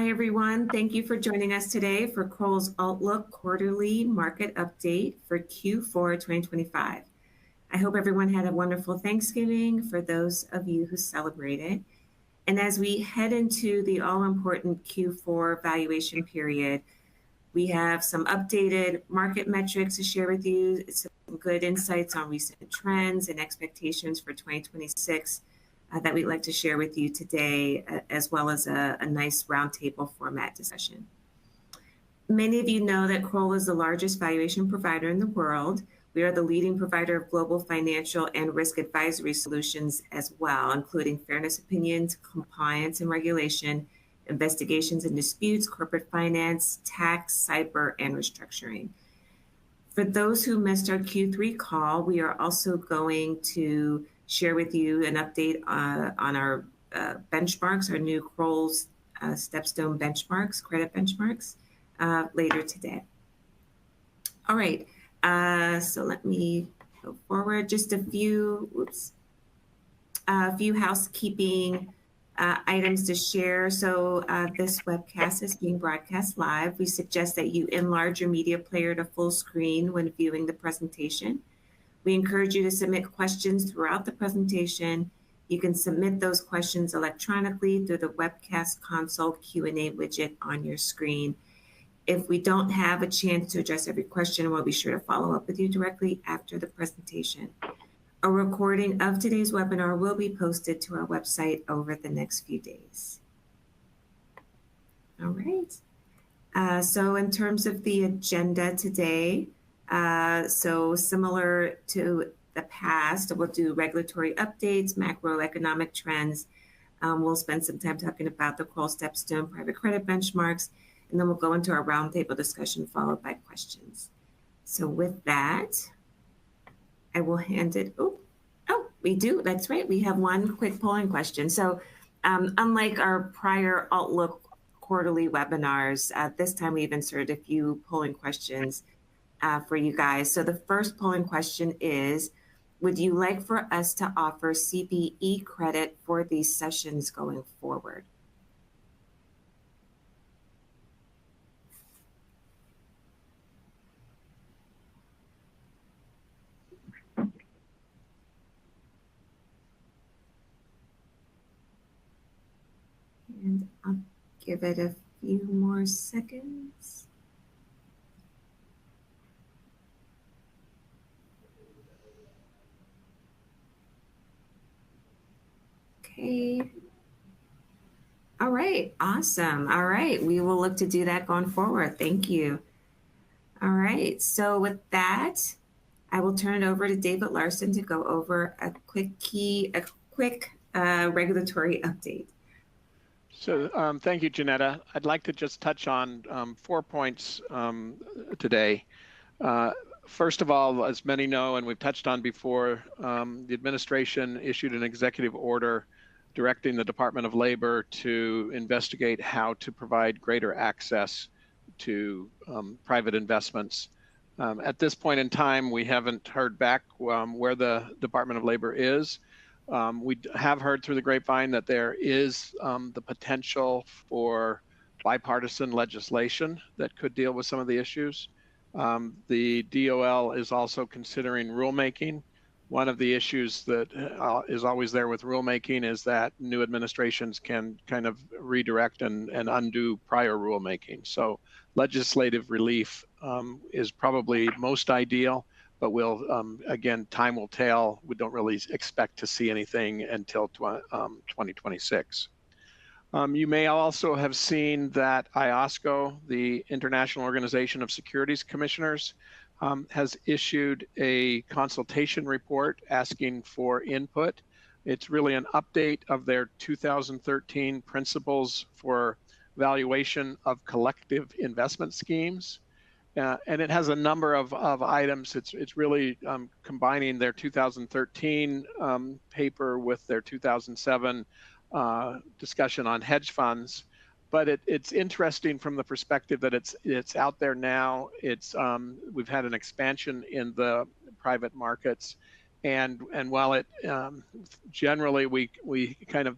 Hi, everyone. Thank you for joining us today for Kroll's Outlook Quarterly Market Update for Q4 2025. I hope everyone had a wonderful Thanksgiving for those of you who celebrated. And as we head into the all-important Q4 valuation period, we have some updated market metrics to share with you, some good insights on recent trends and expectations for 2026 that we'd like to share with you today, as well as a nice roundtable format discussion. Many of you know that Kroll is the largest valuation provider in the world. We are the leading provider of global financial and risk advisory solutions as well, including fairness opinions, compliance and regulation, investigations and disputes, corporate finance, tax, cyber, and restructuring. For those who missed our Q3 call, we are also going to share with you an update on our benchmarks, our new Kroll's Stepstone benchmarks, credit benchmarks, later today. All right, so let me go forward. Just a few housekeeping items to share. So this webcast is being broadcast live. We suggest that you enlarge your media player to full screen when viewing the presentation. We encourage you to submit questions throughout the presentation. You can submit those questions electronically through the webcast console Q&A widget on your screen. If we don't have a chance to address every question, we'll be sure to follow up with you directly after the presentation. A recording of today's webinar will be posted to our website over the next few days. All right. So in terms of the agenda today, so similar to the past, we'll do regulatory updates, macroeconomic trends. We'll spend some time talking about the Kroll Stepstone private credit benchmarks, and then we'll go into our roundtable discussion followed by questions. So with that, I will hand it. Oh, we do. That's right. We have one quick polling question. So unlike our prior Outlook quarterly webinars, this time we've inserted a few polling questions for you guys. So the first polling question is, would you like for us to offer CPE credit for these sessions going forward? And I'll give it a few more seconds. Okay. All right. Awesome. All right. We will look to do that going forward. Thank you. All right. So with that, I will turn it over to David Larson to go over a quick regulatory update. So thank you, Janetta. I'd like to just touch on 4 points today. First of all, as many know, and we've touched on before, the administration issued an executive order directing the Department of Labor to investigate how to provide greater access to private investments. At this point in time, we haven't heard back where the Department of Labor is. We have heard through the grapevine that there is the potential for bipartisan legislation that could deal with some of the issues. The DOL is also considering rulemaking. One of the issues that is always there with rulemaking is that new administrations can kind of redirect and undo prior rulemaking. So legislative relief is probably most ideal, but again, time will tell. We don't really expect to see anything until 2026. You may also have seen that IOSCO, the International Organization of Securities Commissioners, has issued a consultation report asking for input. It's really an update of their 2013 principles for valuation of collective investment schemes. And it has a number of items. It's really combining their 2013 paper with their 2007 discussion on hedge funds. But it's interesting from the perspective that it's out there now. We've had an expansion in the private markets, and while it generally we kind of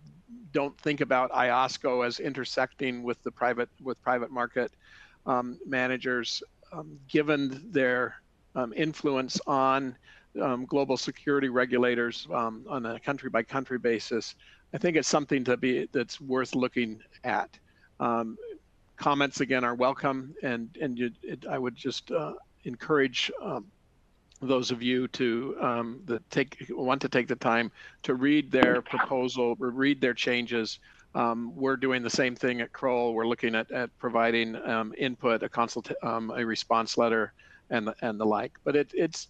don't think about IOSCO as intersecting with the private market managers, given their influence on global security regulators on a country by country basis. I think it's something that's worth looking at. Comments again are welcome, and I would just encourage those of you to want to take the time to read their proposal, or read their changes. We're doing the same thing at Kroll. We're looking at providing input, a response letter, and the like. But it's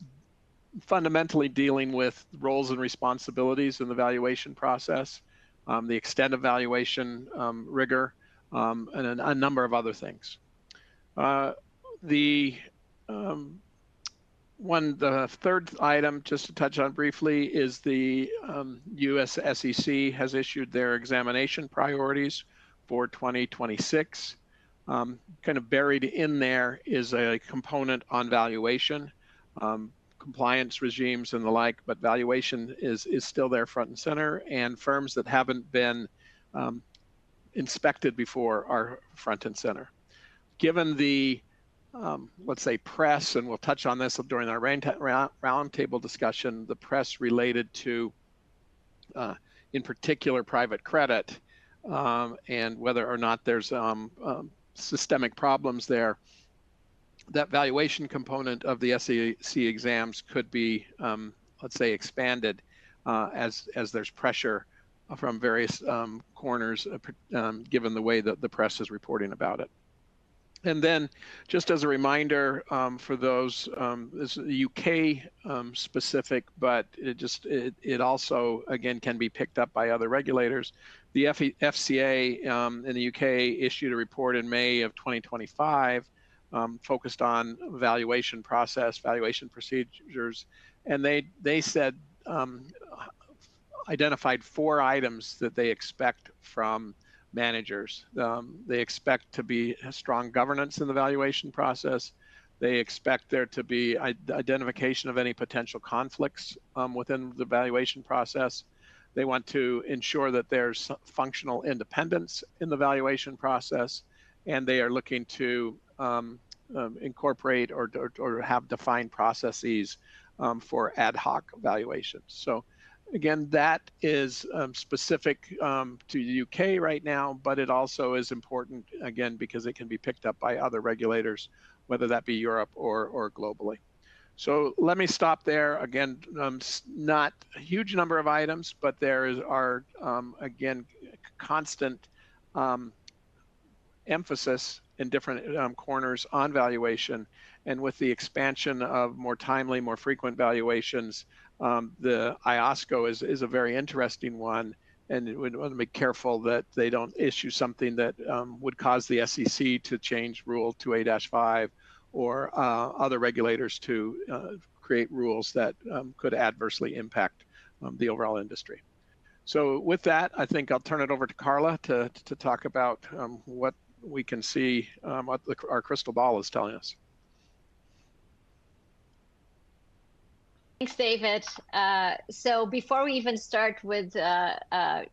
fundamentally dealing with roles and responsibilities in the valuation process, the extent of valuation rigor, and a number of other things. The third item, just to touch on briefly, is the US SEC has issued their examination priorities for 2026. Kind of buried in there is a component on valuation, compliance regimes and the like, but valuation is still there front and center, and firms that haven't been inspected before are front and center. Given the let's say press, and we'll touch on this during our roundtable discussion, the press related to, in particular, private credit, and whether or not there's systemic problems there, that valuation component of the SEC exams could be, let's say, expanded as there's pressure from various corners, given the way that the press is reporting about it. And then, just as a reminder for those, this is UK specific, but it also, again, can be picked up by other regulators. The FCA in the UK issued a report in May of 2025 focused on valuation process, valuation procedures, and they said, identified 4 items that they expect from managers. They expect to be strong governance in the valuation process. They expect there to be identification of any potential conflicts within the valuation process. They want to ensure that there's functional independence in the valuation process, and they are looking to incorporate or have defined processes for ad hoc valuations. So again, that is specific to the UK right now, but it also is important, again, because it can be picked up by other regulators, whether that be Europe or globally. So let me stop there. Again, not a huge number of items, but there are, again, constant emphasis in different corners on valuation. And with the expansion of more timely, more frequent valuations, the IOSCO is a very interesting one, and we want to be careful that they don't issue something that would cause the SEC to change Rule 2A-5 or other regulators to create rules that could adversely impact the overall industry. So with that, I think I'll turn it over to Carla to talk about what we can see, what our crystal ball is telling us. Thanks, David. So before we even start with, a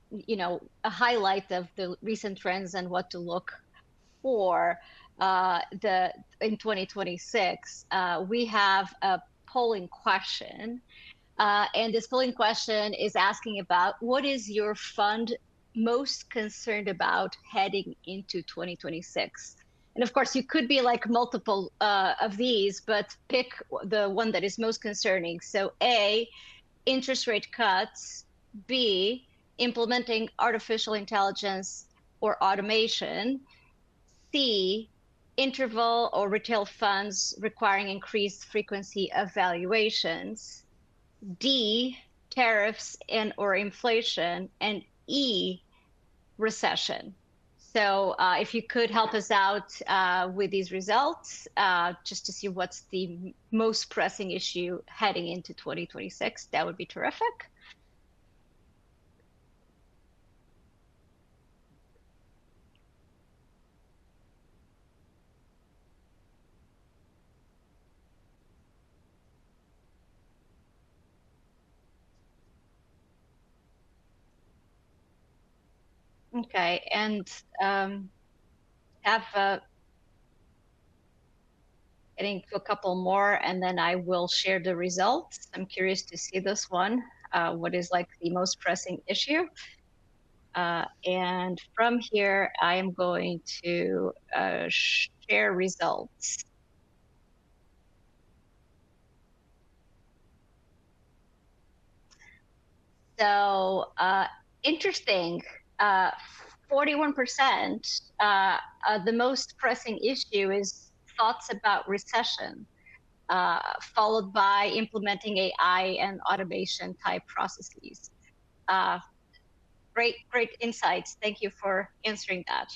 highlight of the recent trends and what to look for in 2026, we have a polling question. And this polling question is asking about what is your fund most concerned about heading into 2026? And of course, you could be like multiple of these, but pick the one that is most concerning. So A, interest rate cuts. B, implementing artificial intelligence or automation. C, interval or retail funds requiring increased frequency of valuations. D, tariffs and or inflation. And E, recession. So if you could help us out with these results, just to see what's the most pressing issue heading into 2026, that would be terrific. Okay, and have getting to a couple more, and then I will share the results. I'm curious to see this one. What is like the most pressing issue? And from here, I am going to share results. So interesting, 41%, the most pressing issue is thoughts about recession, followed by implementing AI and automation type processes. Great insights. Thank you for answering that.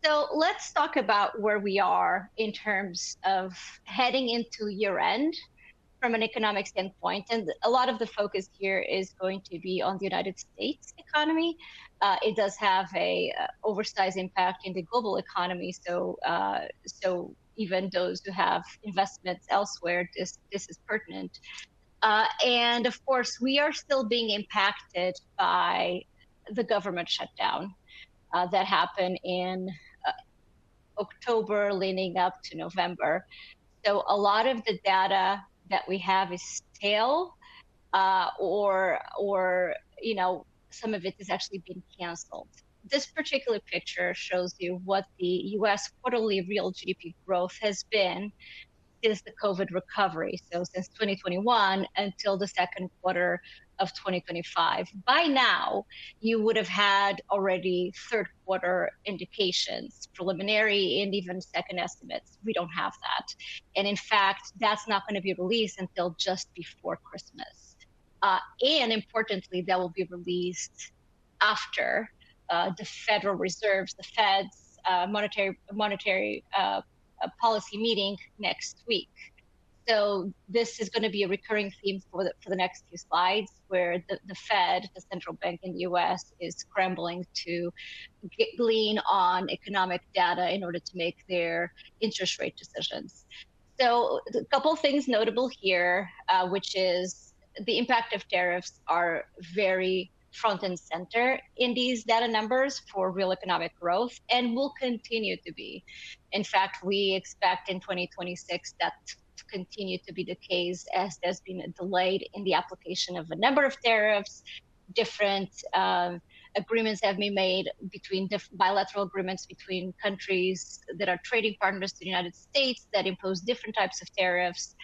So let's talk about where we are in terms of heading into year end from an economic standpoint. And a lot of the focus here is going to be on the United States economy. It does have a oversized impact in the global economy. So, so even those who have investments elsewhere, this is pertinent. And of course, we are still being impacted by the government shutdown that happened in October leading up to November. So a lot of the data that we have is stale, or you know, some of it has actually been canceled. This particular picture shows you what the U.S. quarterly real GDP growth has been since the COVID recovery. So since 2021 until the second quarter of 2025. By now, you would have had already third quarter indications, preliminary and even second estimates. We don't have that. And in fact, that's not going to be released until just before Christmas. And importantly, that will be released after the Federal Reserve's, the Fed's monetary policy meeting next week. So this is going to be a recurring theme for the next few slides, where the Fed, the central bank in the U.S., is scrambling to glean on economic data in order to make their interest rate decisions. So a couple things notable here, which is the impact of tariffs are very front and center in these data numbers for real economic growth, and will continue to be. In fact, we expect in 2026 that to continue to be the case, as there's been a delay in the application of a number of tariffs. Different agreements have been made between bilateral agreements between countries that are trading partners to the United States that impose different types of tariffs.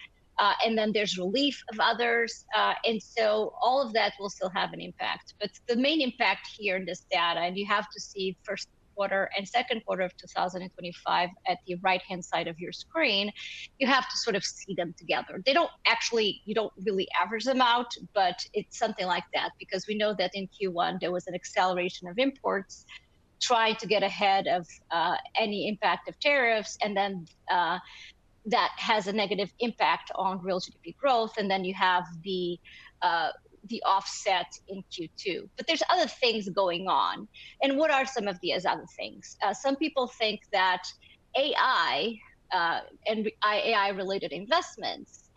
And then there's relief of others. And so all of that will still have an impact. But the main impact here in this data, and you have to see first quarter and second quarter of 2025 at the right-hand side of your screen, you have to sort of see them together. They don't actually, you don't really average them out, but it's something like that, because we know that in Q1 there was an acceleration of imports trying to get ahead of any impact of tariffs, and then that has a negative impact on real GDP growth, and then you have the offset in Q2. But there's other things going on. And what are some of these other things? Some people think that AI and AI-related investments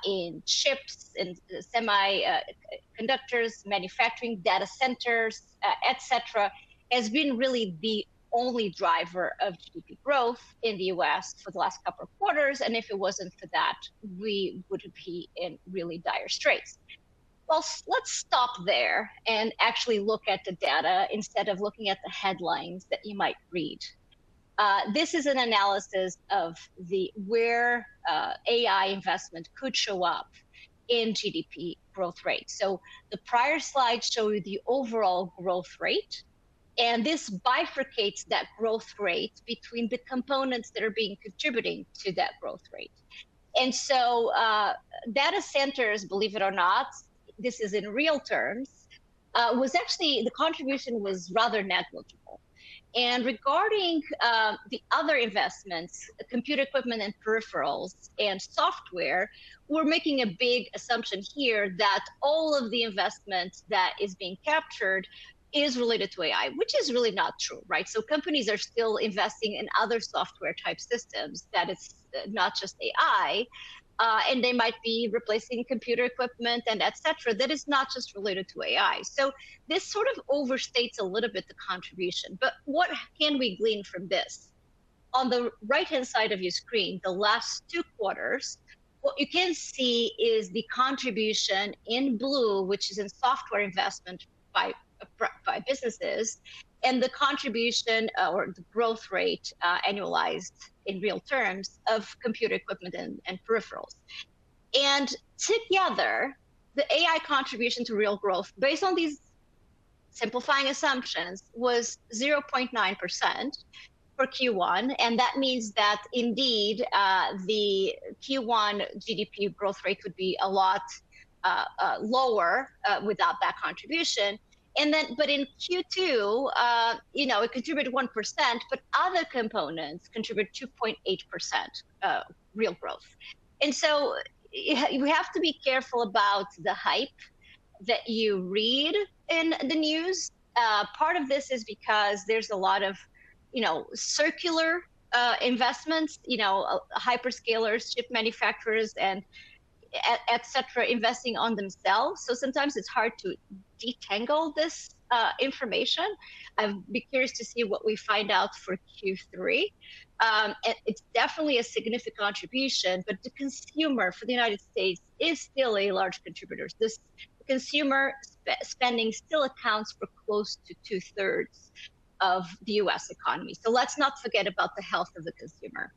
in chips and semiconductors, manufacturing, data centers, etc., has been really the only driver of GDP growth in the US for the last couple of quarters. And if it wasn't for that, we would be in really dire straits. Well, let's stop there and actually look at the data instead of looking at the headlines that you might read. This is an analysis of where AI investment could show up in GDP growth rate. So the prior slide showed you the overall growth rate, and this bifurcates that growth rate between the components that are being contributing to that growth rate. And so data centers, believe it or not, this is in real terms, was actually, the contribution was rather negligible. And regarding the other investments, computer equipment and peripherals and software, we're making a big assumption here that all of the investment that is being captured is related to AI, which is really not true, right? So companies are still investing in other software type systems that it's not just AI. and they might be replacing computer equipment and et cetera. That is not just related to AI. So this sort of overstates a little bit the contribution. But what can we glean from this? On the right-hand side of your screen, the last 2 quarters, what you can see is the contribution in blue, which is in software investment by businesses, and the contribution or the growth rate annualized in real terms of computer equipment and peripherals. And together, the AI contribution to real growth, based on these simplifying assumptions, was 0.9% for Q1, and that means that indeed the Q1 GDP growth rate would be a lot lower without that contribution. And then, but in Q2, it contributed 1%, but other components contribute 2.8% real growth. And so we have to be careful about the hype that you read in the news. Part of this is because there's a lot of circular investments, hyperscalers, chip manufacturers, and et cetera, investing on themselves. So sometimes it's hard to detangle this information. I'd be curious to see what we find out for Q3. It's definitely a significant contribution, but the consumer for the United States is still a large contributor. This consumer spending still accounts for close to 2/3 of the US economy. So let's not forget about the health of the consumer.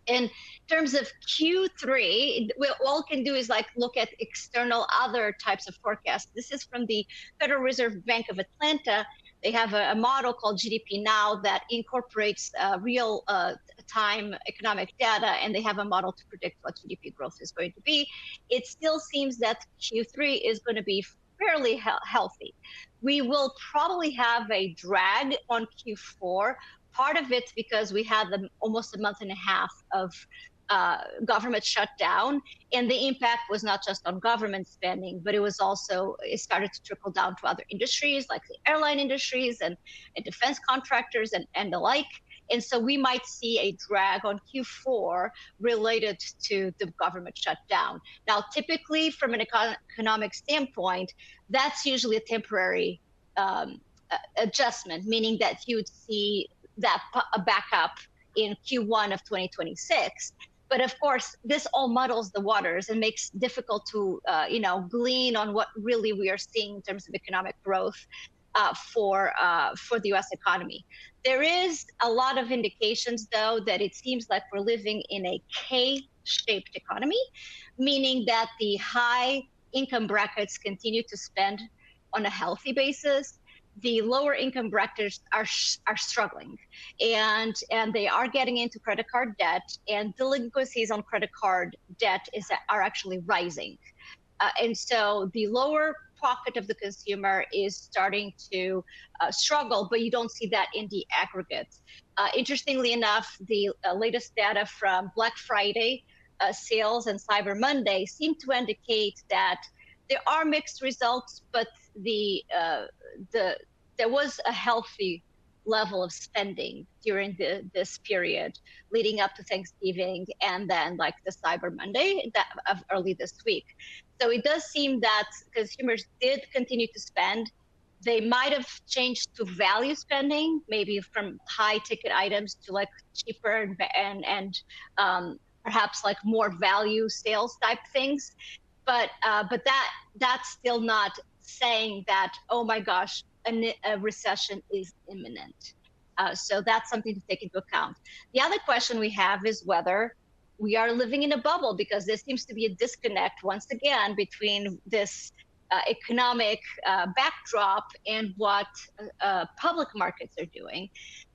In terms of Q3, all we can do is look at external other types of forecasts. This is from the Federal Reserve Bank of Atlanta. They have a model called GDP Now that incorporates real time economic data, and they have a model to predict what GDP growth is going to be. It still seems that Q3 is going to be fairly healthy. We will probably have a drag on Q4. Part of it because we had almost a month and a half of government shutdown, and the impact was not just on government spending, but it started to trickle down to other industries like the airline industries and defense contractors and the like. And so we might see a drag on Q4 related to the government shutdown. Now, typically from an economic standpoint, that's usually a temporary adjustment, meaning that you would see that back up in Q1 of 2026. But of course, this all muddles the waters and makes it difficult to glean on what really we are seeing in terms of economic growth for the US economy. There is a lot of indications, though, that it seems like we're living in a K-shaped economy, meaning that the high income brackets continue to spend on a healthy basis. The lower income brackets are struggling, and they are getting into credit card debt, and delinquencies on credit card debt are actually rising. And so the lower pocket of the consumer is starting to struggle, but you don't see that in the aggregate. Interestingly enough, the latest data from Black Friday sales and Cyber Monday seem to indicate that there are mixed results, but there was a healthy level of spending during this period leading up to Thanksgiving and then the Cyber Monday of early this week. So it does seem that consumers did continue to spend. They might have changed to value spending, maybe from high ticket items to cheaper and perhaps more value sales type things. But that's still not saying that, oh my gosh, a recession is imminent. So that's something to take into account. The other question we have is whether we are living in a bubble, because there seems to be a disconnect once again between this economic backdrop and what public markets are doing.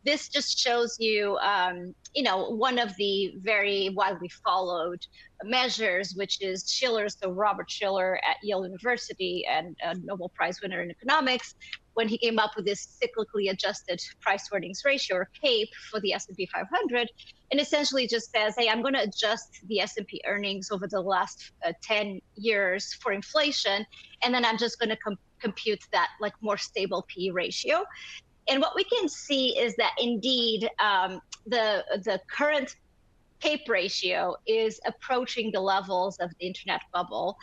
This just shows you, one of the very widely followed measures, which is Shiller's, so Robert Shiller at Yale University and a Nobel Prize winner in economics, when he came up with this cyclically adjusted price earnings ratio, or CAPE, for the S&P 500, and essentially just says, hey, I'm going to adjust the S&P earnings over the last 10 years for inflation, and then I'm just going to compute that more stable P ratio. And what we can see is that indeed the current CAPE ratio is approaching the levels of the internet bubble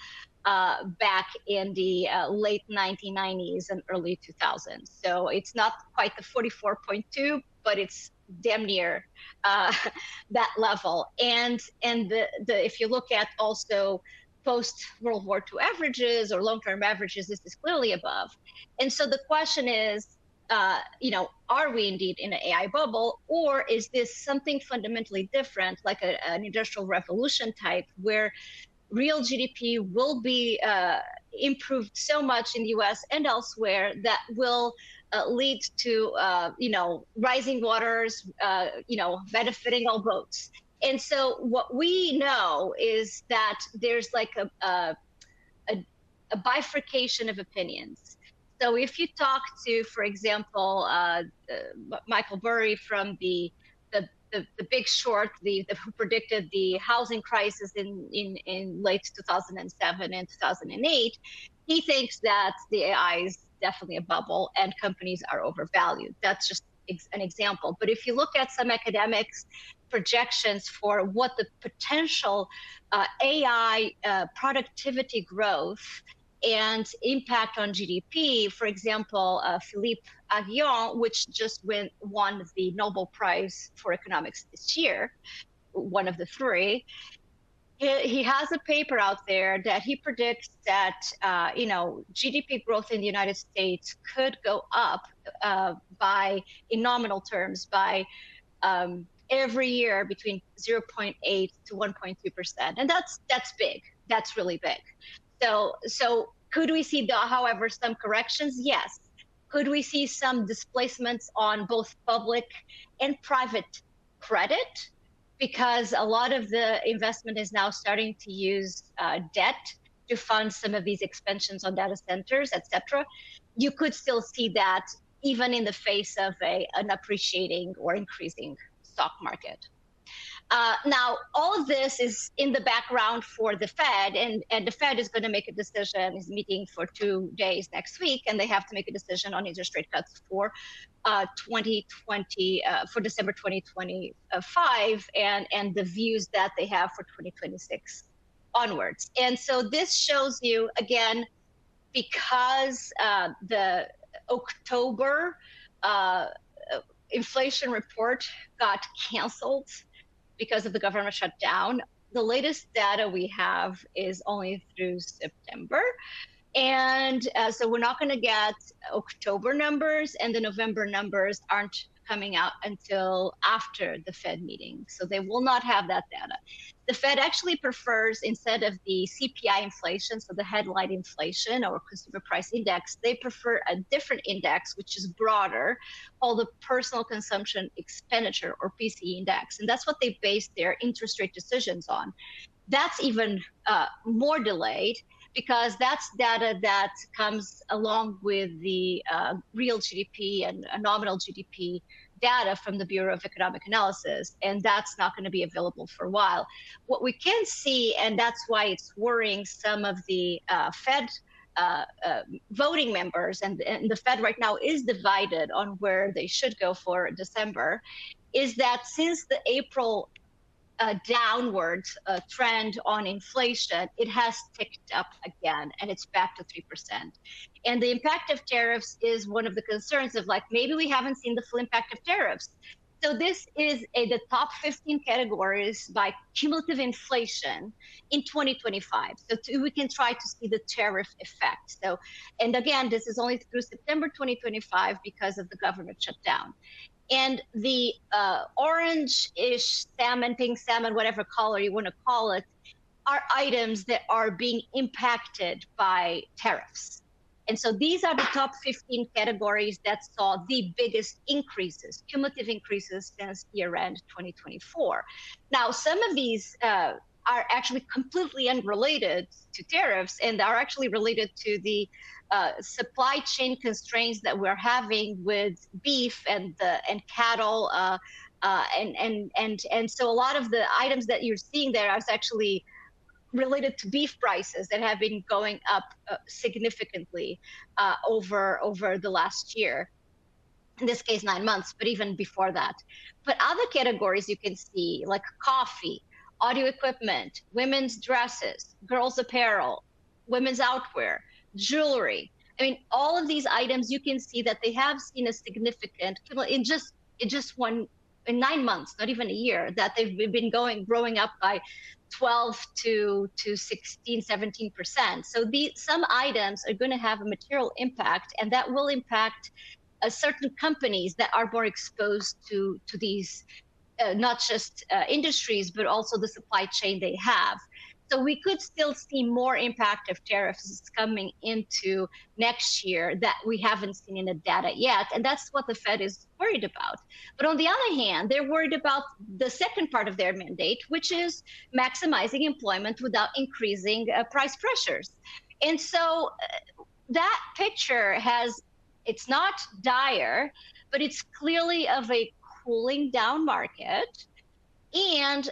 back in the late 1990s and early 2000s. So it's not quite the 44.2, but it's damn near that level. And if you look at also post World War II averages or long-term averages, this is clearly above. And so the question is, are we indeed in an AI bubble, or is this something fundamentally different, like an industrial revolution type, where real GDP will be improved so much in the US and elsewhere that will lead to, rising waters, benefiting all boats. And so what we know is that there's like a bifurcation of opinions. So if you talk to, for example, Michael Burry from the Big Short, who predicted the housing crisis in late 2007 and 2008, he thinks that the AI is definitely a bubble and companies are overvalued. That's just an example. But if you look at some academics' projections for what the potential AI productivity growth and impact on GDP, for example, Philippe Aghion, which just won the Nobel Prize for Economics this year, one of the three, he has a paper out there that he predicts that GDP growth in the United States could go up in nominal terms, by every year between 0.8 to 1.2%, and that's big. That's really big. So could we see, however, some corrections? Yes. Could we see some displacements on both public and private credit? Because a lot of the investment is now starting to use debt to fund some of these expansions on data centers, et cetera. You could still see that even in the face of an appreciating or increasing stock market. Now, all of this is in the background for the Fed, and the Fed is going to make a decision, is meeting for 2 days next week, and they have to make a decision on interest rate cuts for 2020, for December 2025, and the views that they have for 2026 onwards. And so this shows you, again, because the October inflation report got canceled because of the government shutdown, the latest data we have is only through September. And so we're not going to get October numbers, and the November numbers aren't coming out until after the Fed meeting. So they will not have that data. The Fed actually prefers, instead of the CPI inflation, so the headline inflation or consumer price index, they prefer a different index, which is broader, called the personal consumption expenditure, or PCE index. And that's what they base their interest rate decisions on. That's even more delayed, because that's data that comes along with the real GDP and nominal GDP data from the Bureau of Economic Analysis, and that's not going to be available for a while. What we can see, and that's why it's worrying some of the Fed voting members, and the Fed right now is divided on where they should go for December, is that since the April downward trend on inflation, it has ticked up again, and it's back to 3%. And the impact of tariffs is one of the concerns of, like, maybe we haven't seen the full impact of tariffs. So this is the top 15 categories by cumulative inflation in 2025. So we can try to see the tariff effect. So, and again, this is only through September 2025 because of the government shutdown. And the orange-ish salmon, pink salmon, whatever color you want to call it, are items that are being impacted by tariffs. And so these are the top 15 categories that saw the biggest increases, cumulative increases since year-end 2024. Now, some of these are actually completely unrelated to tariffs, and are actually related to the supply chain constraints that we're having with beef and cattle, and so a lot of the items that you're seeing there is actually related to beef prices that have been going up significantly over the last year. in this case 9 months, but even before that. But other categories you can see, like coffee, audio equipment, women's dresses, girls apparel, women's outwear, jewelry. I mean, all of these items, you can see that they have seen a significant, in just in 9 months, not even a year, that they've been growing up by 12 to 16, 17%. So some items are going to have a material impact, and that will impact certain companies that are more exposed to these not just industries, but also the supply chain they have. So we could still see more impact of tariffs coming into next year that we haven't seen in the data yet. And that's what the Fed is worried about. But on the other hand, they're worried about the second part of their mandate, which is maximizing employment without increasing price pressures. And so that picture it's not dire, but it's clearly of a cooling down market. And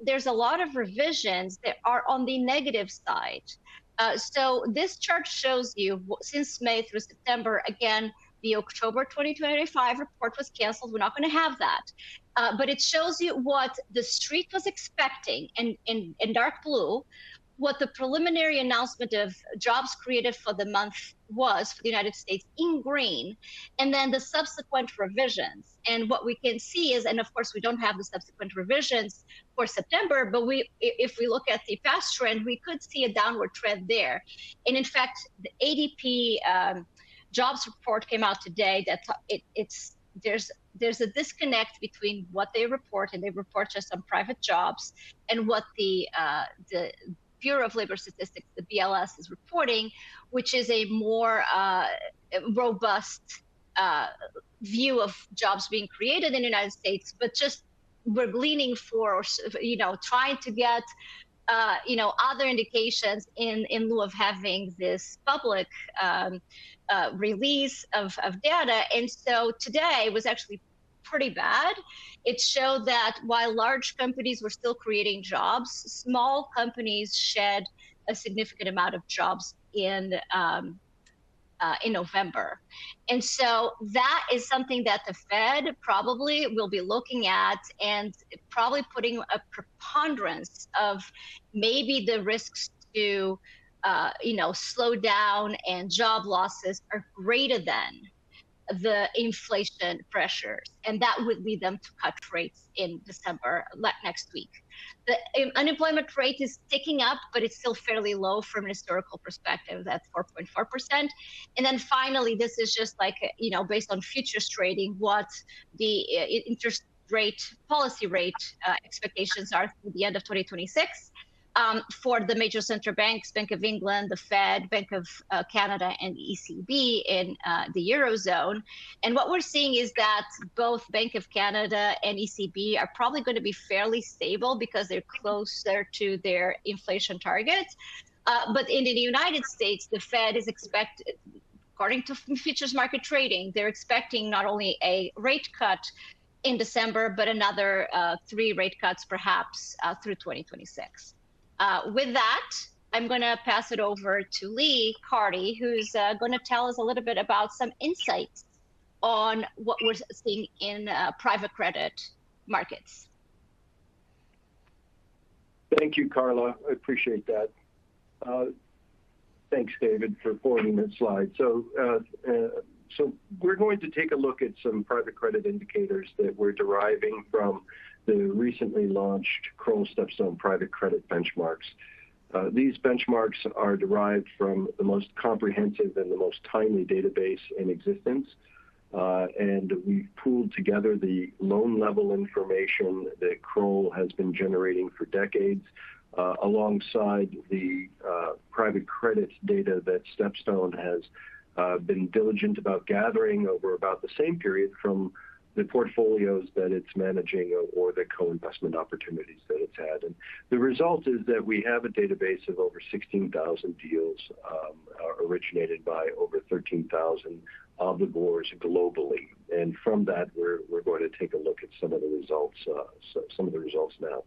there's a lot of revisions that are on the negative side. So this chart shows you since May through September, again, the October 2025 report was canceled. We're not going to have that. But it shows you what the street was expecting in dark blue, what the preliminary announcement of jobs created for the month was for the United States in green, and then the subsequent revisions. And what we can see is, and of course we don't have the subsequent revisions for September, but if we look at the past trend, we could see a downward trend there. And in fact, the ADP jobs report came out today that there's a disconnect between what they report, and they report just on private jobs, and what the Bureau of Labor Statistics, the BLS, is reporting, which is a more robust view of jobs being created in the United States, but just we're gleaning for, trying to get, other indications in lieu of having this public release of data. And so today was actually pretty bad. It showed that while large companies were still creating jobs, small companies shed a significant amount of jobs in November. And so that is something that the Fed probably will be looking at, and probably putting a preponderance of maybe the risks to slow down and job losses are greater than the inflation pressures, and that would lead them to cut rates in December, next week. The unemployment rate is ticking up, but it's still fairly low from an historical perspective. That's 4.4%. And then finally, this is just like, based on futures trading, what the interest rate, policy rate expectations are through the end of 2026. For the major central banks, Bank of England, the Fed, Bank of Canada, and ECB in the Eurozone. And what we're seeing is that both Bank of Canada and ECB are probably going to be fairly stable because they're closer to their inflation targets. But in the United States, the Fed is expected, according to futures market trading, they're expecting not only a rate cut in December, but another 3 rate cuts perhaps through 2026. With that, I'm going to pass it over to Lee Carty, who's going to tell us a little bit about some insights on what we're seeing in private credit markets. Thank you, Carla. I appreciate that. Thanks, David, for forwarding that slide. So we're going to take a look at some private credit indicators that we're deriving from the recently launched Kroll Stepstone private credit benchmarks. These benchmarks are derived from the most comprehensive and the most timely database in existence. And we've pooled together the loan level information that Kroll has been generating for decades, alongside the private credit data that Stepstone has been diligent about gathering over about the same period from the portfolios that it's managing or the co-investment opportunities that it's had. And the result is that we have a database of over 16,000 deals originated by over 13,000 obligors globally. And from that, we're going to take a look at some of the results now.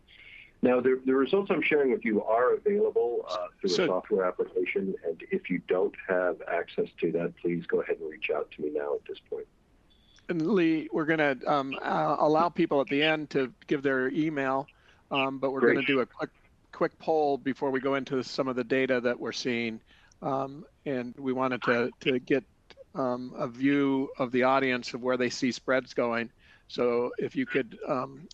Now, the results I'm sharing with you are available through a software application. And if you don't have access to that, please go ahead and reach out to me now at this point. And Lee, we're going to allow people at the end to give their email, but we're going to do a quick poll before we go into some of the data that we're seeing. And we wanted to get a view of the audience of where they see spreads going. So if you could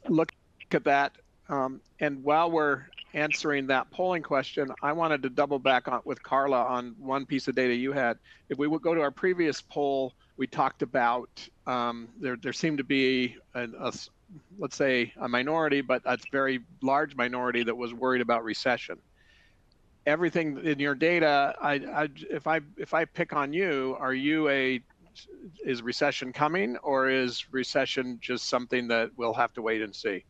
look at that. And while we're answering that polling question, I wanted to double back on with Carla on one piece of data you had. If we would go to our previous poll, we talked about there seemed to be let's say a minority, but a very large minority that was worried about recession. Everything in your data, if I pick on you, is recession coming, or is recession just something that we'll have to wait and see?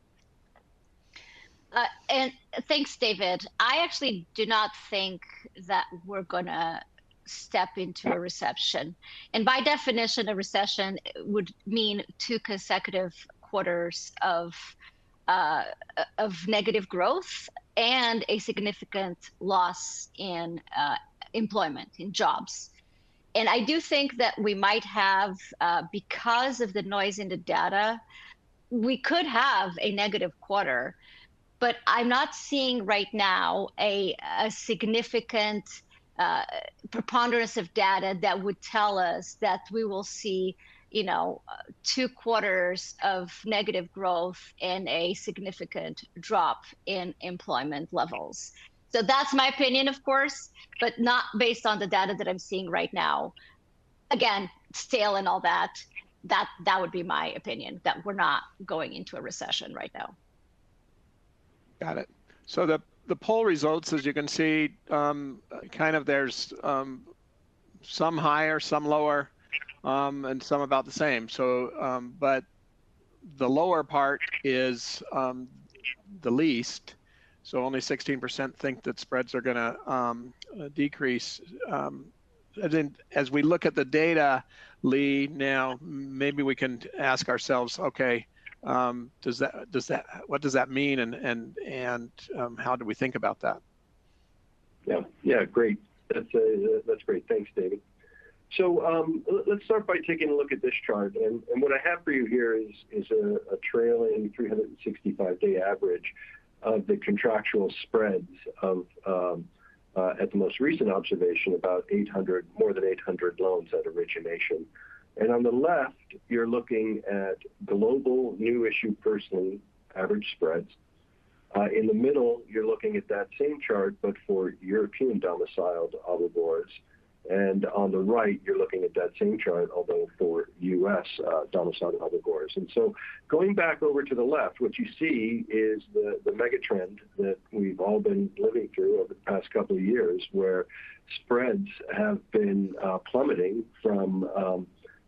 And thanks, David. I actually do not think that we're going to step into a recession. And by definition, a recession would mean 2 consecutive quarters of negative growth and a significant loss in employment, in jobs. And I do think that we might have, because of the noise in the data, we could have a negative quarter. But I'm not seeing right now a significant preponderance of data that would tell us that we will see, 2 quarters of negative growth and a significant drop in employment levels. So that's my opinion, of course, but not based on the data that I'm seeing right now. Again, stale and all that. That would be my opinion, that we're not going into a recession right now. Got it. So the poll results, as you can see, kind of there's some higher, some lower, and some about the same. So, but the lower part is the least. So only 16% think that spreads are going to decrease. And then as we look at the data, Lee, now maybe we can ask ourselves, okay, what does that mean, and how do we think about that? Yeah, great. That's great. Thanks, David. So let's start by taking a look at this chart, and what I have for you here is a trailing 365-day average of the contractual spreads of at the most recent observation about more than 800 loans at origination. And on the left, you're looking at global new issue first lien average spreads. In the middle, you're looking at that same chart, but for European domiciled obligors. And on the right, you're looking at that same chart, although for U.S. domiciled obligors. And so going back over to the left, what you see is the mega trend that we've all been living through over the past couple of years, where spreads have been plummeting from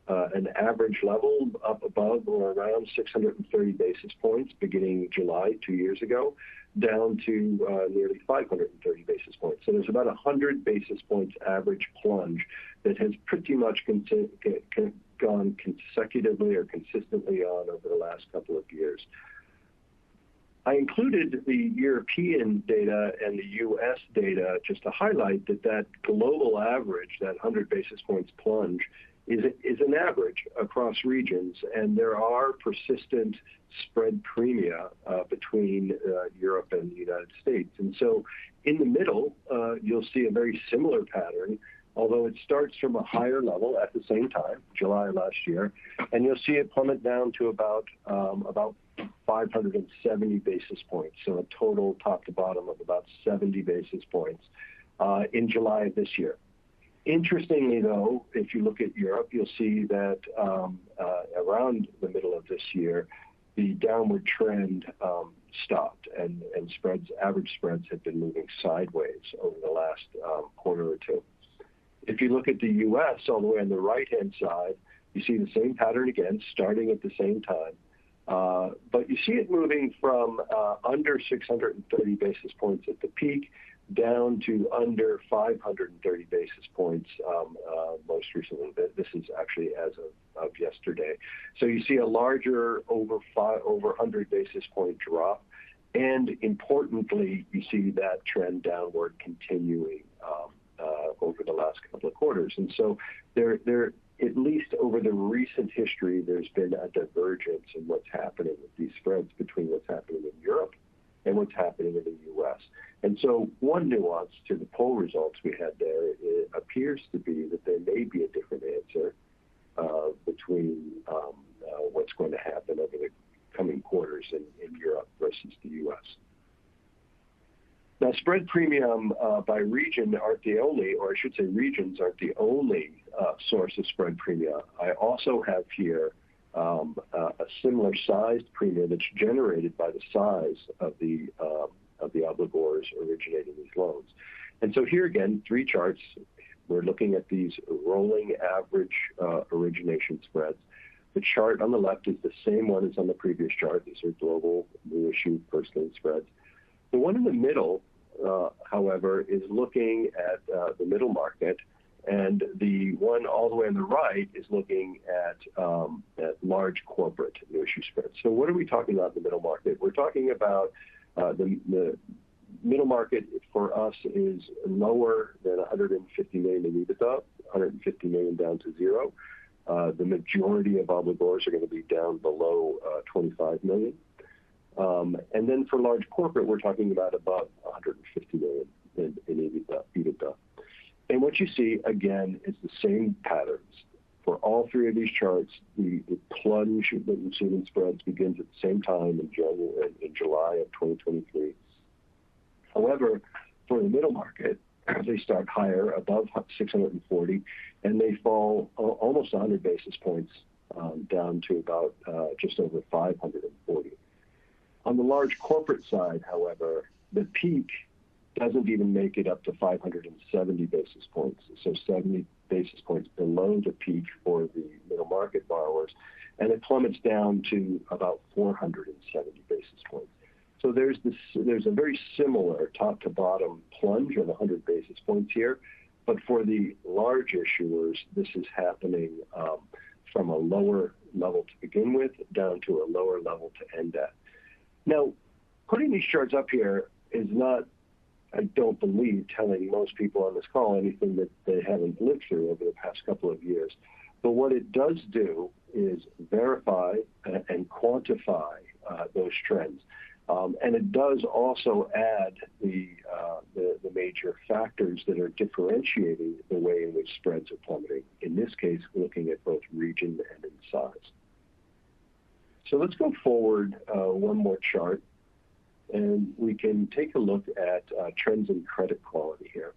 an average level up above or around 630 basis points beginning July 2 years ago, down to nearly 530 basis points. So there's about 100 basis points average plunge that has pretty much gone consecutively or consistently on over the last couple of years. I included the European data and the U.S. data just to highlight that global average, that 100 basis points plunge, is an average across regions, and there are persistent spread premia between Europe and the United States. And so in the middle, you'll see a very similar pattern, although it starts from a higher level at the same time, July last year, and you'll see it plummet down to about 570 basis points, so a total top to bottom of about 70 basis points in July of this year. Interestingly, though, if you look at Europe, you'll see that around the middle of this year, the downward trend stopped, and average spreads have been moving sideways over the last quarter or two. If you look at the U.S. all the way on the right-hand side, you see the same pattern again, starting at the same time. But you see it moving from under 630 basis points at the peak down to under 530 basis points most recently. This is actually as of yesterday. So you see a larger over 100 basis point drop. And importantly, you see that trend downward continuing over the last couple of quarters. And so there at least over the recent history, there's been a divergence in what's happening with these spreads between what's happening in Europe and what's happening in the U.S. And so one nuance to the poll results we had there, it appears to be that there may be a different answer between what's going to happen over the coming quarters in Europe versus the U.S. Now, spread premium by region aren't the only, or I should say regions aren't the only source of spread premium. I also have here a similar sized premium that's generated by the size of the obligors originating these loans. And so here again, 3 charts. We're looking at these rolling average origination spreads. The chart on the left is the same one as on the previous chart. These are global new issue first lien spreads. The one in the middle, however, is looking at the middle market, and the one all the way on the right is looking at large corporate new issue spreads. So what are we talking about in the middle market? We're talking about the middle market for us is lower than 150 million in EBITDA, 150 million down to 0. The majority of obligors are going to be down below 25 million. And then for large corporate, we're talking about 150 million in EBITDA. And what you see, again, is the same patterns. For all 3 of these charts, the plunge that we've seen in spreads begins at the same time in July of 2023. However, for the middle market, they start higher, above 640, and they fall almost 100 basis points down to about just over 540. On the large corporate side, however, the peak doesn't even make it up to 570 basis points, so 70 basis points below the peak for the middle market borrowers, and it plummets down to about 470 basis points. So there's a very similar top to bottom plunge of 100 basis points here, but for the large issuers, this is happening from a lower level to begin with down to a lower level to end at. Now, putting these charts up here is not, I don't believe, telling most people on this call anything that they haven't lived through over the past couple of years. But what it does do is verify and quantify those trends. And it does also add the major factors that are differentiating the way in which spreads are plummeting. In this case, looking at both region and in size. So let's go forward one more chart, and we can take a look at trends in credit quality here.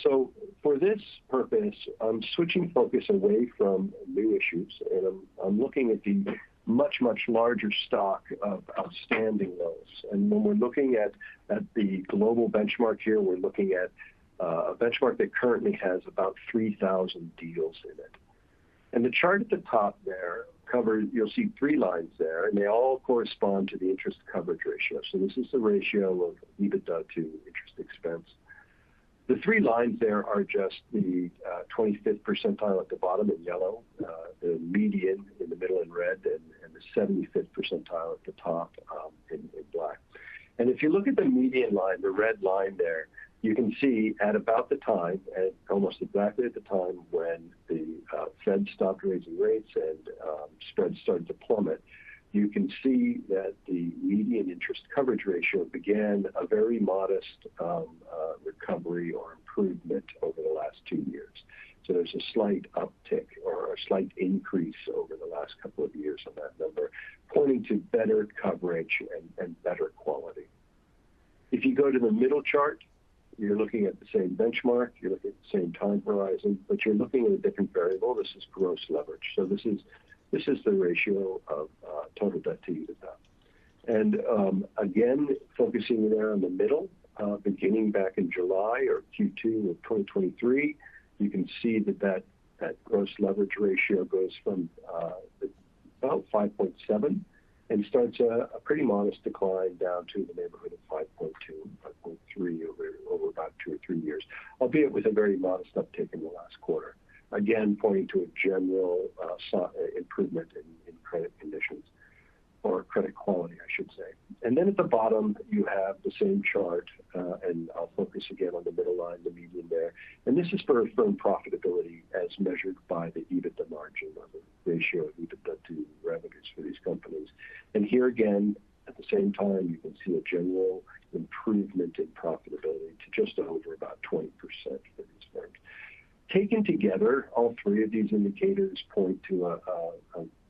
So for this purpose, I'm switching focus away from new issues, and I'm looking at the much larger stock of outstanding loans. And when we're looking at the global benchmark here, we're looking at a benchmark that currently has about 3,000 deals in it. And the chart at the top there you'll see 3 lines there, and they all correspond to the interest coverage ratio. So this is the ratio of EBITDA to interest expense. The 3 lines there are just the 25th percentile at the bottom in yellow, the median in the middle in red, and the 75th percentile at the top in black. And if you look at the median line, the red line there, you can see at about the time, and almost exactly at the time when the Fed stopped raising rates and spreads started to plummet, you can see that the median interest coverage ratio began a very modest recovery or improvement over the last 2 years. So there's a slight uptick or a slight increase over the last couple of years on that number, pointing to better coverage and better quality. If you go to the middle chart, you're looking at the same benchmark, you're looking at the same time horizon, but you're looking at a different variable. This is gross leverage. So this is the ratio of total debt to EBITDA. And again, focusing there on the middle, beginning back in July or Q2 of 2023, you can see that gross leverage ratio goes from about 5.7 and starts a pretty modest decline down to the neighborhood of 5.2, 5.3 over about 2 or 3 years, albeit with a very modest uptick in the last quarter. Again, pointing to a general improvement in credit conditions, or credit quality, I should say. And then at the bottom, you have the same chart, and I'll focus again on the middle line, the median there. And this is for firm profitability as measured by the EBITDA margin, or the ratio of EBITDA to revenues for these companies. And here again, at the same time, you can see a general improvement in profitability to just over about 20% for these firms. Taken together, all three of these indicators point to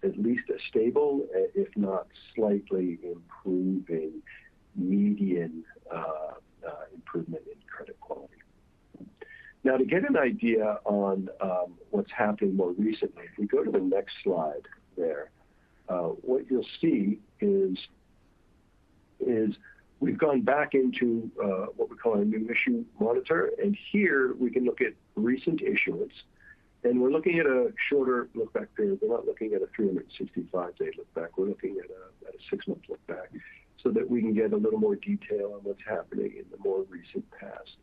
at least a stable, if not slightly improving, median improvement in credit quality. Now, to get an idea on what's happening more recently, if we go to the next slide there, what you'll see is we've gone back into what we call a new issue monitor, and here we can look at recent issuance, and we're looking at a shorter look back period. We're not looking at a 365-day look back. We're looking at a 6-month look back, so that we can get a little more detail on what's happening in the more recent past.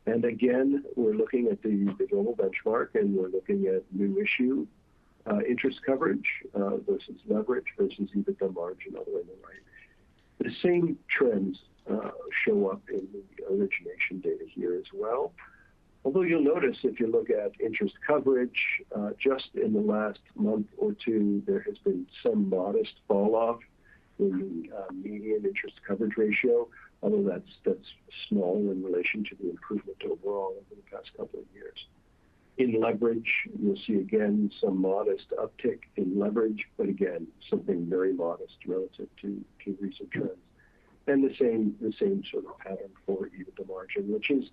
And again, we're looking at the global benchmark, and we're looking at new issue interest coverage versus leverage versus EBITDA margin all the way on the right. The same trends show up in the origination data here as well. Although you'll notice if you look at interest coverage, just in the last month or two, there has been some modest fall off in the median interest coverage ratio, although that's small in relation to the improvement overall over the past couple of years. In leverage, you'll see again some modest uptick in leverage, but again, something very modest relative to recent trends. And the same sort of pattern for EBITDA margin, which is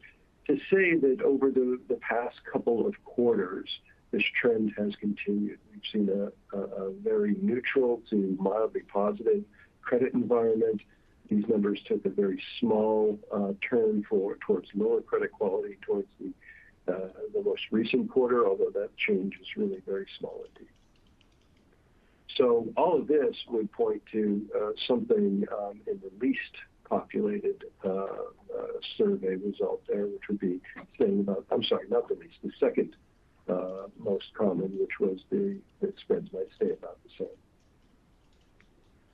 to say that over the past couple of quarters, this trend has continued. We've seen a very neutral to mildly positive credit environment. These numbers took a very small turn towards lower credit quality towards the most recent quarter, although that change is really very small indeed. So all of this would point to something in the least populated survey result there, which would be saying about, I'm sorry, not the least, the second most common, which was that spreads might stay about the same.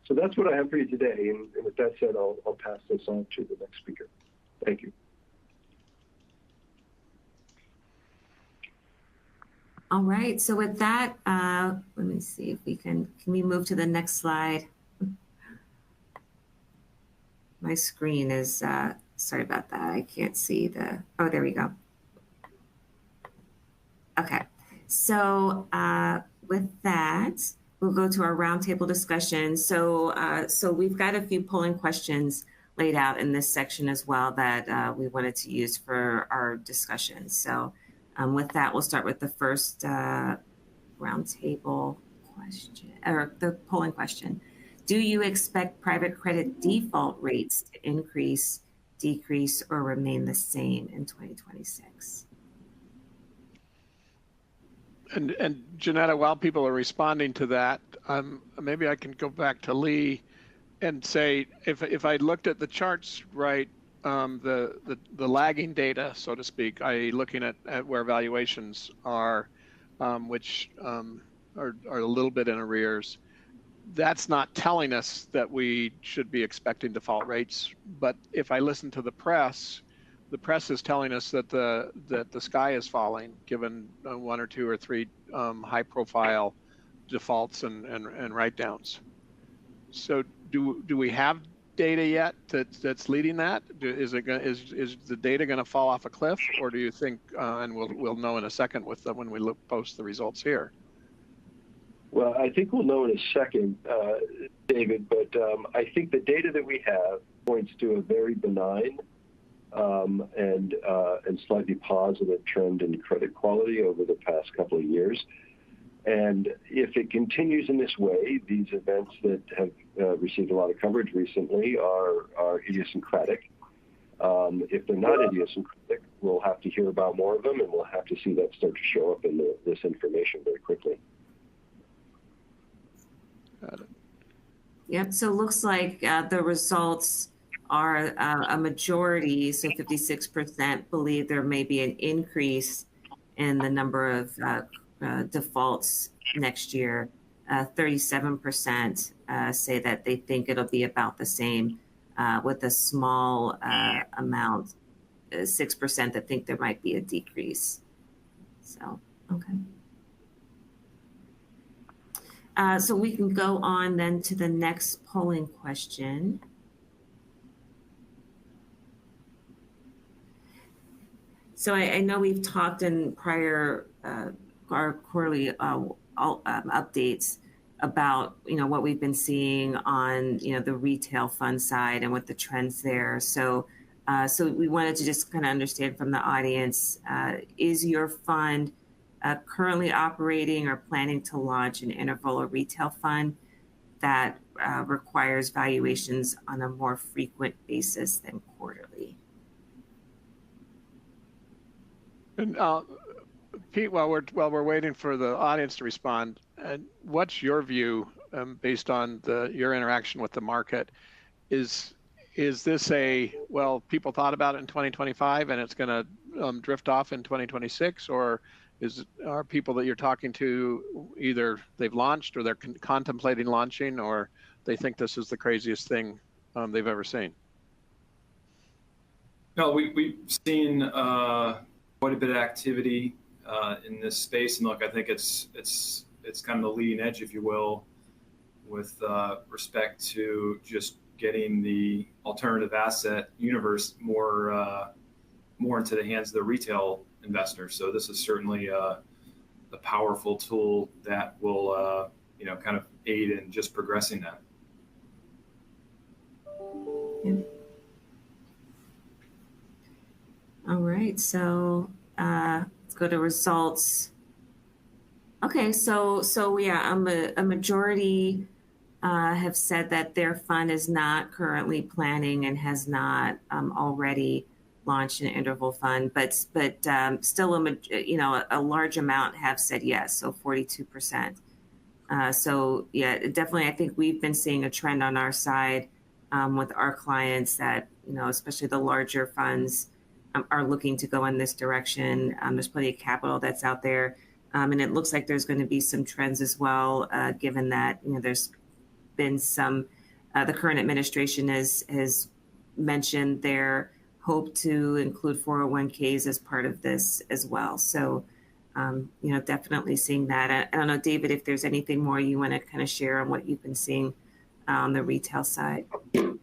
So that's what I have for you today. And with that said, I'll pass this on to the next speaker. Thank you. All right. So with that, let me see if we can we move to the next slide? My screen is, sorry about that. I can't see oh, there we go. Okay. So with that, we'll go to our roundtable discussion. So we've got a few polling questions laid out in this section as well that we wanted to use for our discussion. So with that, we'll start with the first roundtable question, or the polling question. Do you expect private credit default rates to increase, decrease, or remain the same in 2026? And Janetta, while people are responding to that, maybe I can go back to Lee and say, if I looked at the charts right, the lagging data, so to speak, i.e. looking at where valuations are, which are a little bit in arrears, that's not telling us that we should be expecting default rates. But if I listen to the press is telling us that the sky is falling, given 1 or 2 or 3 high-profile defaults and write-downs. So do we have data yet that's leading that? Is the data going to fall off a cliff, or do you think? And we'll know in a second when we post the results here. Well, I think we'll know in a second, David, but I think the data that we have points to a very benign and slightly positive trend in credit quality over the past couple of years. And if it continues in this way, these events that have received a lot of coverage recently are idiosyncratic. If they're not idiosyncratic, we'll have to hear about more of them, and we'll have to see that start to show up in this information very quickly. Got it. Yep. So it looks like the results are a majority, so 56% believe there may be an increase in the number of defaults next year. 37% say that they think it'll be about the same, with a small amount, 6% that think there might be a decrease. So Okay. So we can go on then to the next polling question. So I know we've talked in prior our quarterly updates about what we've been seeing on the retail fund side and what the trends there. So so we wanted to just kind of understand from the audience, is your fund currently operating or planning to launch an interval or retail fund that requires valuations on a more frequent basis than quarterly? And Pete, while we're waiting for the audience to respond, what's your view based on your interaction with the market? Is this people thought about it in 2025 and it's going to drift off in 2026, or are people that you're talking to either they've launched or they're contemplating launching, or they think this is the craziest thing they've ever seen? No, we've seen quite a bit of activity in this space, and look, I think it's kind of the leading edge, if you will, with respect to just getting the alternative asset universe more into the hands of the retail investor. So this is certainly a powerful tool that will kind of aid in just progressing that. Yeah. All right, so let's go to results. Okay, so yeah, a majority have said that their fund is not currently planning and has not already launched an interval fund, but still a large amount have said yes, so 42%. So yeah, definitely, I think we've been seeing a trend on our side with our clients that especially the larger funds are looking to go in this direction. There's plenty of capital that's out there, and it looks like there's going to be some trends as well, given that there's been some. The current administration has mentioned their hope to include 401ks as part of this as well. So, definitely seeing that. I don't know, David, if there's anything more you want to kind of share on what you've been seeing on the retail side.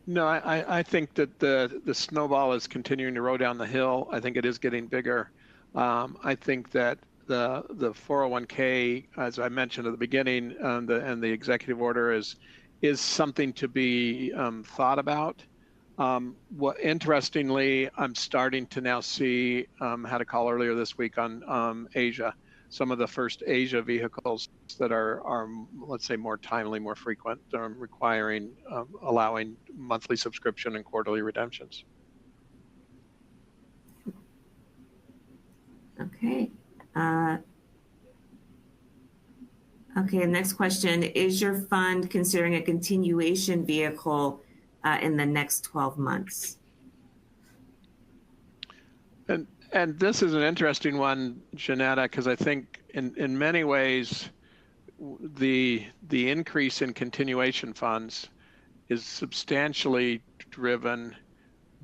No, I think that the snowball is continuing to roll down the hill. I think it is getting bigger. I think that the 401k, as I mentioned at the beginning, and the executive order is something to be thought about. Interestingly, I'm starting to now see, had a call earlier this week on Asia, some of the first Asia vehicles that are let's say more timely, more frequent, requiring, allowing monthly subscription and quarterly redemptions. Okay. Okay, next question. Is your fund considering a continuation vehicle in the next 12 months? And this is an interesting one, Janetta, because I think in many ways, the increase in continuation funds is substantially driven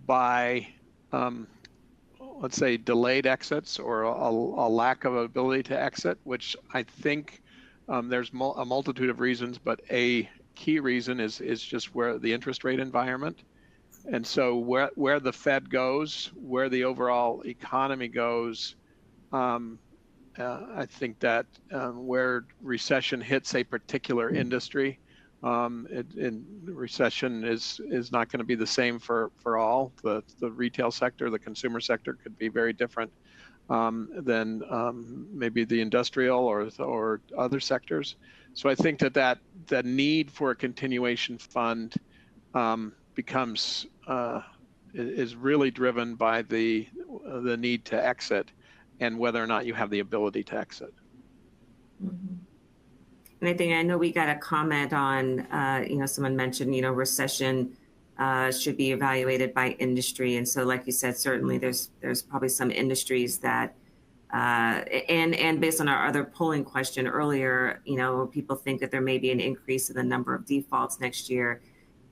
by, let's say, delayed exits or a lack of ability to exit, which I think there's a multitude of reasons, but a key reason is just where the interest rate environment. And so where the Fed goes, where the overall economy goes, I think that where recession hits a particular industry, recession is not going to be the same for all. The retail sector, the consumer sector could be very different than maybe the industrial or other sectors. So I think that the need for a continuation fund becomes is really driven by the need to exit and whether or not you have the ability to exit. Mm-hmm. And I know we got a comment on, someone mentioned, recession should be evaluated by industry. And so, like you said, certainly there's probably some industries that, and based on our other polling question earlier, people think that there may be an increase in the number of defaults next year.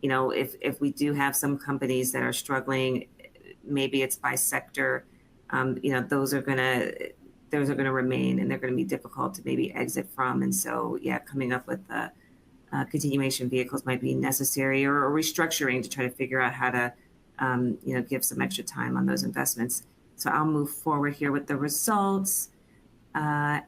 If we do have some companies that are struggling, maybe it's by sector, those are going to those are going to remain and they're going to be difficult to maybe exit from. And so, yeah, coming up with the continuation vehicles might be necessary, or restructuring to try to figure out how to, give some extra time on those investments. So I'll move forward here with the results. Okay,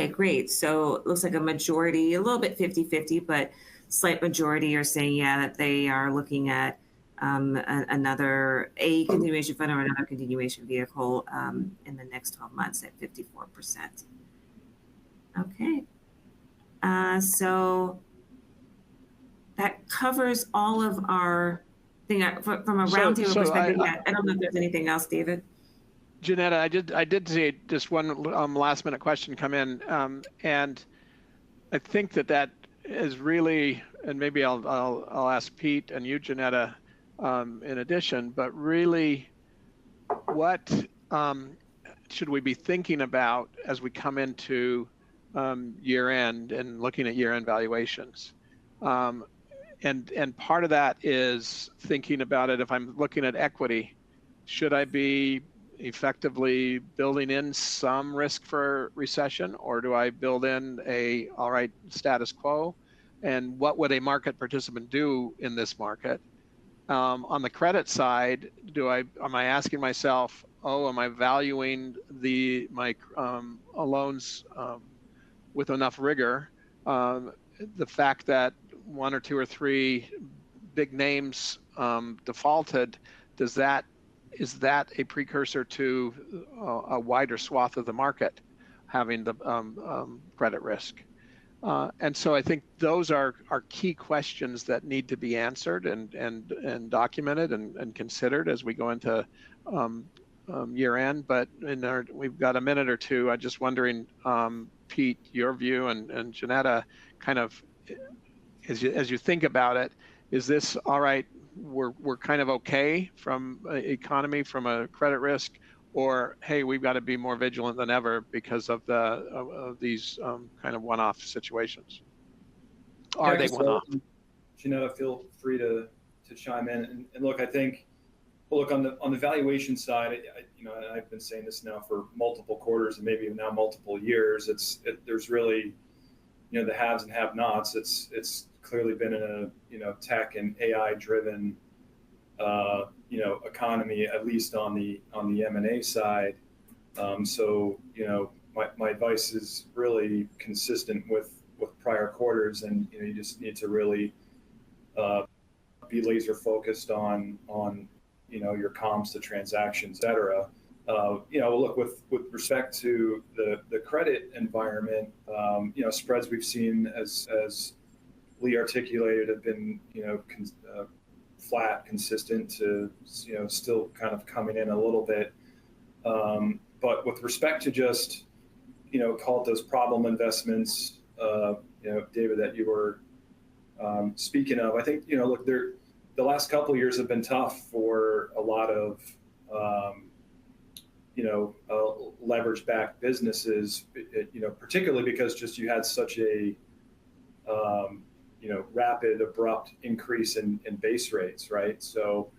great. So it looks like a majority, a little bit 50-50, but slight majority are saying, yeah, that they are looking at another continuation fund or another continuation vehicle in the next 12 months at 54%. Okay. So that covers all of our thing from a roundtable perspective. I don't know if there's anything else, David. Janetta, I did see just one last minute question come in, and I think that is really, and maybe I'll ask Pete and you, Janetta, in addition, but really, what should we be thinking about as we come into year end and looking at year end valuations? And part of that is thinking about it. If I'm looking at equity, should I be effectively building in some risk for recession, or do I build in all right, status quo? And what would a market participant do in this market? On the credit side, am I asking myself, am I valuing my loans with enough rigor? The fact that one or two or three big names defaulted, is that a precursor to a wider swath of the market having the credit risk? And so I think those are key questions that need to be answered and documented and considered as we go into year end. But we've got a minute or two. I'm just wondering, Pete, your view, and Janetta, kind of as you think about it, is this all right? We're kind of okay from economy, from a credit risk, or hey, we've got to be more vigilant than ever because of these kind of one-off situations. Are they one-off? Janetta, feel free to chime in. And look, I think, look, on the valuation side, and I've been saying this now for multiple quarters and maybe now multiple years. There's really, the haves and have-nots. It's clearly been in a tech and AI driven economy, at least on the M&A side. So my advice is really consistent with prior quarters, and you just need to really be laser focused on your comps to transactions, et cetera. Look, with respect to the credit environment, spreads we've seen as Lee articulated have been flat, consistent to still kind of coming in a little bit. But with respect to just call it those problem investments, David, that you were speaking of, I think look, the last couple of years have been tough for a lot of leverage backed businesses, particularly because just you had such a rapid, abrupt increase in base rates, right? So,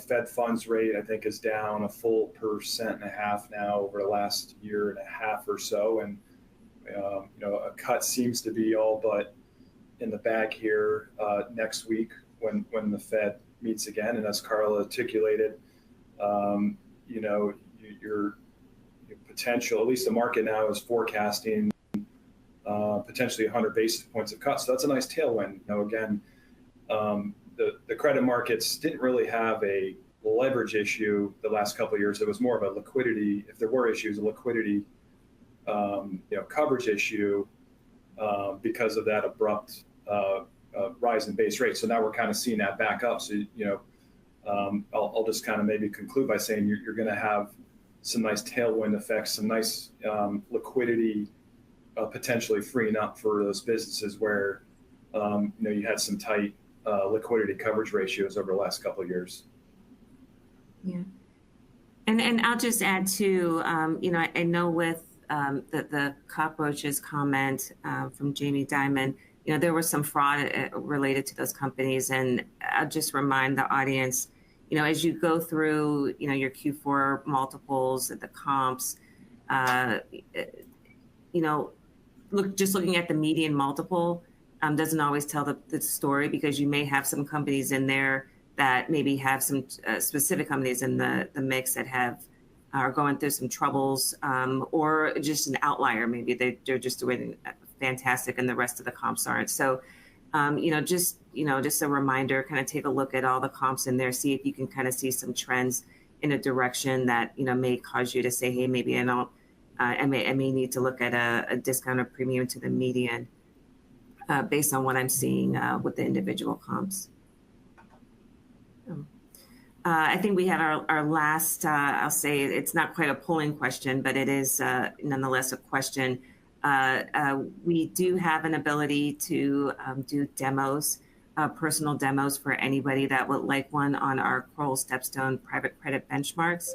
Fed funds rate, I think, is down a full 1.5% now over the last year and a half or so. And, a cut seems to be all but in the bag here next week when the Fed meets again. And as Carla articulated, your potential, at least the market now is forecasting potentially 100 basis points of cuts. So that's a nice tailwind. Again, the credit markets didn't really have a leverage issue the last couple of years. It was more of a liquidity, if there were issues, a liquidity coverage issue because of that abrupt rise in base rates. So now we're kind of seeing that back up. So, I'll just kind of maybe conclude by saying you're going to have some nice tailwind effects, some nice liquidity potentially freeing up for those businesses where you had some tight liquidity coverage ratios over the last couple of years. Yeah, and I'll just add too. I know with the cockroaches comment from Jamie Dimon, there was some fraud related to those companies, and I'll just remind the audience, as you go through, your Q4 multiples, the comps, looking at the median multiple doesn't always tell the story, because you may have some companies in there that maybe have some specific companies in the mix that are going through some troubles, or just an outlier. Maybe they're just doing fantastic and the rest of the comps aren't. So, just a reminder, kind of take a look at all the comps in there, see if you can kind of see some trends in a direction that, may cause you to say, hey, maybe I may need to look at a discount or premium to the median based on what I'm seeing with the individual comps. I think we have our last, I'll say it's not quite a polling question, but it is nonetheless a question. We do have an ability to do demos, personal demos for anybody that would like one on our Kroll Stepstone private credit benchmarks.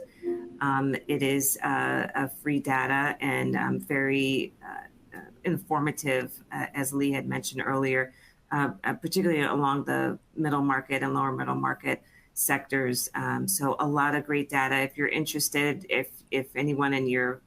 It is a free data and very informative, as Lee had mentioned earlier, particularly along the middle market and lower middle market sectors. So a lot of great data. If you're interested, if anyone in your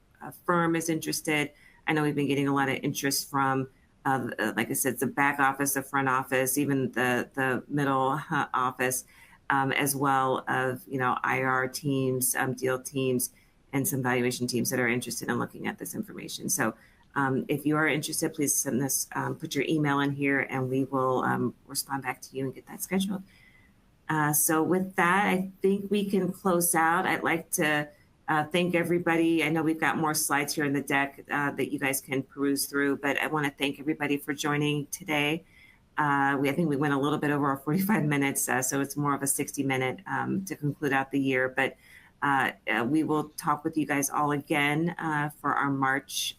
firm is interested, I know we've been getting a lot of interest from, like I said, the back office, the front office, even the middle office, as well of IR teams, deal teams, and some valuation teams that are interested in looking at this information. So if you are interested, please send this, put your email in here, and we will respond back to you and get that scheduled. So with that, I think we can close out. I'd like to thank everybody. I know we've got more slides here in the deck that you guys can peruse through, but I want to thank everybody for joining today. I think we went a little bit over our 45 minutes, so it's more of a 60-minute to conclude out the year. But we will talk with you guys all again for our March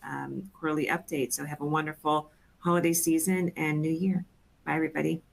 quarterly update. So have a wonderful holiday season and New Year. Bye, everybody.